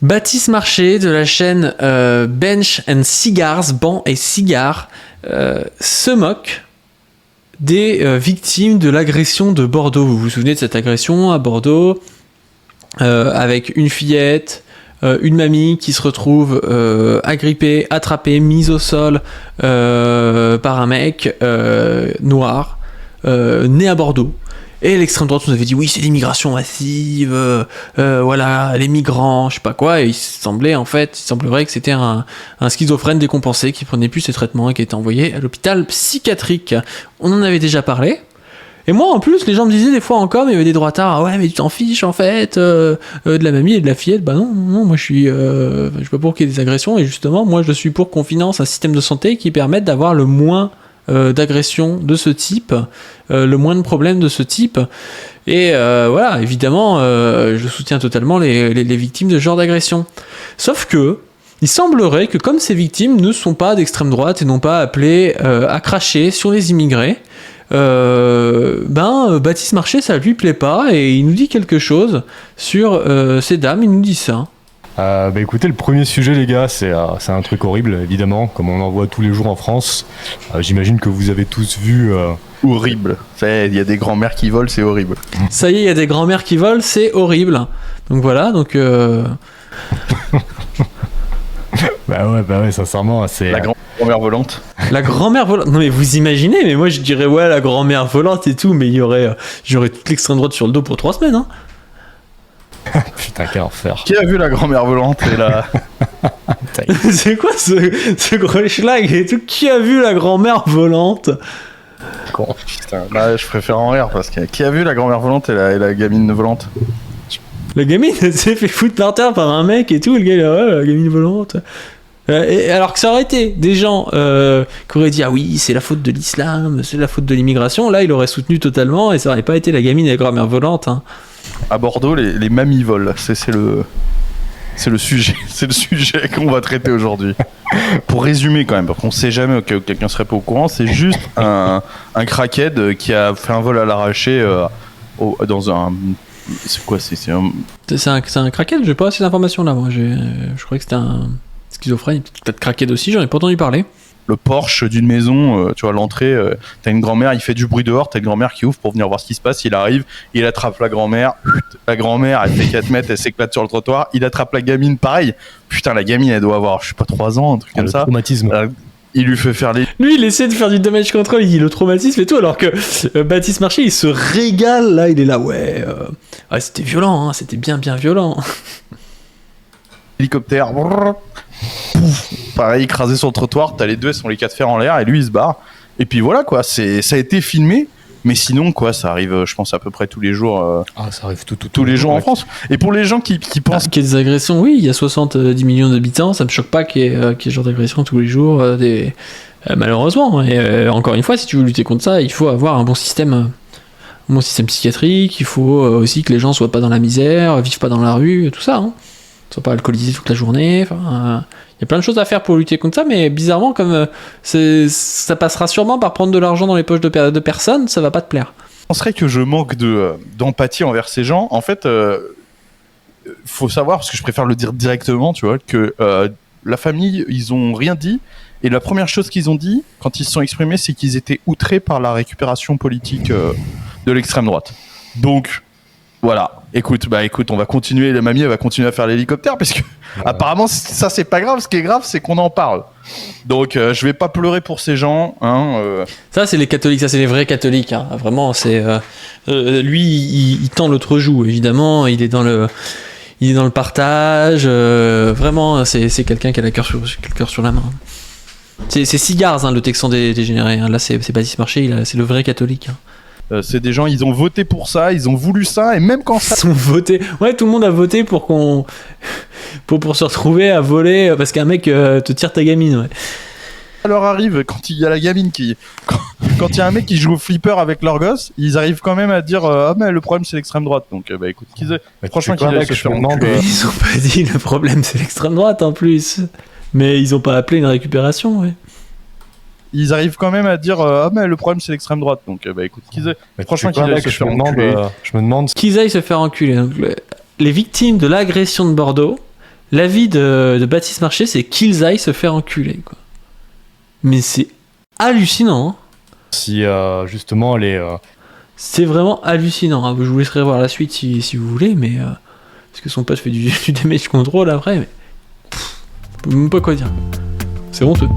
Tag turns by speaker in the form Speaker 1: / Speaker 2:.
Speaker 1: Baptiste Marché de la chaîne Bench and Cigars, Banc et Cigares, se moque des victimes de l'agression de Bordeaux. Vous vous souvenez de cette agression à Bordeaux avec une fillette, une mamie qui se retrouve agrippée, attrapée, mise au sol par un mec noir né à Bordeaux. Et l'extrême droite nous avait dit oui, c'est l'immigration massive, voilà, les migrants, je sais pas quoi. Et il semblerait que c'était un schizophrène décompensé qui prenait plus ses traitements et qui était envoyé à l'hôpital psychiatrique. On en avait déjà parlé. Et moi, en plus, les gens me disaient des fois encore, mais il y avait des droitards, ah ouais, mais tu t'en fiches en fait de la mamie et de la fillette. Bah non, moi je suis pas pour qu'il y ait des agressions. Et justement, moi je suis pour qu'on finance un système de santé qui permette d'avoir le moins d'agressions de ce type, le moins de problèmes de ce type. Et voilà, évidemment, je soutiens totalement les victimes de ce genre d'agression. Sauf que, il semblerait que comme ces victimes ne sont pas d'extrême droite et n'ont pas appelé à cracher sur les immigrés, Baptiste Marché, ça lui plaît pas et il nous dit quelque chose sur ces dames, il nous dit ça.
Speaker 2: Écoutez, le premier sujet, les gars, c'est un truc horrible, évidemment, comme on en voit tous les jours en France. J'imagine que vous avez tous vu...
Speaker 3: Horrible. Il y a des grands-mères qui volent, c'est horrible.
Speaker 1: Ça y est, il y a des grands-mères qui volent, c'est horrible. Donc voilà, donc...
Speaker 2: Bah ouais, sincèrement, c'est...
Speaker 3: La grand-mère volante.
Speaker 1: La grand-mère volante. Non mais vous imaginez, mais moi je dirais ouais, la grand-mère volante et tout, mais j'aurais toute l'extrême droite sur le dos pour 3 semaines, hein.
Speaker 2: Putain, quel enfer.
Speaker 3: Qui a vu la grand-mère volante et la...
Speaker 1: C'est quoi ce gros schlag et tout? Qui a vu la grand-mère volante?
Speaker 3: Con. Putain, là je préfère en rire parce que qui a vu la grand-mère volante et la gamine volante?
Speaker 1: La gamine elle s'est fait foutre par terre par un mec et tout, et le gars il a ouais, la gamine volante. Et alors que ça aurait été des gens qui auraient dit ah oui, c'est la faute de l'islam, c'est la faute de l'immigration, là il aurait soutenu totalement et ça aurait pas été la gamine et la grand-mère volante, hein.
Speaker 3: À Bordeaux, les mamies volent. C'est le sujet. C'est le sujet qu'on va traiter aujourd'hui. Pour résumer quand même, parce qu'on sait jamais que quelqu'un serait pas au courant, c'est juste un crackhead qui a fait un vol à l'arraché dans un... C'est quoi c'est
Speaker 1: un crackhead, j'ai pas assez d'informations là, moi. Je croyais que c'était un schizophrène, peut-être crackhead aussi, j'en ai pas entendu parler.
Speaker 3: Le porche d'une maison, tu vois, l'entrée, t'as une grand-mère, il fait du bruit dehors, t'as une grand-mère qui ouvre pour venir voir ce qui se passe, il arrive, il attrape la grand-mère, elle fait 4 mètres, elle s'éclate sur le trottoir, il attrape la gamine, pareil, putain, la gamine, elle doit avoir, je sais pas, 3 ans, un truc comme ça.
Speaker 2: Traumatisme.
Speaker 3: Il lui fait faire les...
Speaker 1: Lui, il essaie de faire du damage control, il dit le traumatisme et tout, alors que Baptiste Marché, il se régale, là, il est là, ouais, c'était violent, hein, c'était bien violent.
Speaker 3: Hélicoptère, pareil, écrasé sur le trottoir, t'as les deux, elles sont les 4 fers en l'air, et lui, il se barre. Et puis voilà, quoi, ça a été filmé, mais sinon, quoi, ça arrive, je pense, à peu près tous les jours.
Speaker 2: Ça arrive tous
Speaker 3: les jours en France. Et pour les gens qui pensent...
Speaker 1: qu'il y ait des agressions, oui, il y a 70 millions d'habitants, ça me choque pas qu'il y ait ce genre d'agression tous les jours, malheureusement. Et encore une fois, si tu veux lutter contre ça, il faut avoir un bon système psychiatrique, il faut aussi que les gens soient pas dans la misère, vivent pas dans la rue, tout ça, hein. Soient pas alcoolisés toute la journée, enfin... Il y a plein de choses à faire pour lutter contre ça, mais bizarrement, comme ça passera sûrement par prendre de l'argent dans les poches de personnes, ça va pas te plaire.
Speaker 3: Je penserais que je manque d'empathie envers ces gens. En fait, faut savoir, parce que je préfère le dire directement, tu vois, que la famille, ils ont rien dit. Et la première chose qu'ils ont dit, quand ils se sont exprimés, c'est qu'ils étaient outrés par la récupération politique de l'extrême droite. Donc... Voilà, écoute, on va continuer, la mamie elle va continuer à faire l'hélicoptère parce que apparemment ça c'est pas grave, ce qui est grave c'est qu'on en parle. Donc je vais pas pleurer pour ces gens, hein.
Speaker 1: Ça c'est les catholiques, ça c'est les vrais catholiques, hein. Vraiment c'est lui il tend l'autre joue évidemment, il est dans le partage, vraiment c'est quelqu'un qui a le cœur sur la main. C'est Cigars, hein, le texan dégénéré, hein. Là c'est Baptiste Marché, c'est le vrai catholique, hein.
Speaker 3: C'est des gens, ils ont voté pour ça, ils ont voulu ça, et même quand ça...
Speaker 1: Ils ont voté... Ouais, tout le monde a voté pour se retrouver à voler, parce qu'un mec te tire ta gamine, ouais.
Speaker 3: Ça leur arrive, quand il y a la gamine qui... Quand il y a un mec qui joue au flipper avec leur gosse, ils arrivent quand même à dire ah mais le problème c'est l'extrême droite. Donc écoute, franchement qu'ils aillent se faire enculer.
Speaker 1: Ils ont pas dit le problème c'est l'extrême droite en plus. Mais ils ont pas appelé une récupération, ouais.
Speaker 3: Ils arrivent quand même à dire ah mais le problème c'est l'extrême droite. Donc écoute, franchement qu'ils aillent se faire enculer.
Speaker 2: Je me demande
Speaker 1: qu'ils aillent se faire enculer. Donc, les victimes de l'agression de Bordeaux L'avis de Baptiste Marché, c'est qu'ils aillent se faire enculer, quoi. Mais c'est hallucinant, hein.
Speaker 2: Si justement les
Speaker 1: C'est vraiment hallucinant, hein. Je vous laisserai voir la suite si vous voulez, mais parce que son pote fait du damage control après, mais je sais même pas quoi dire. C'est honteux.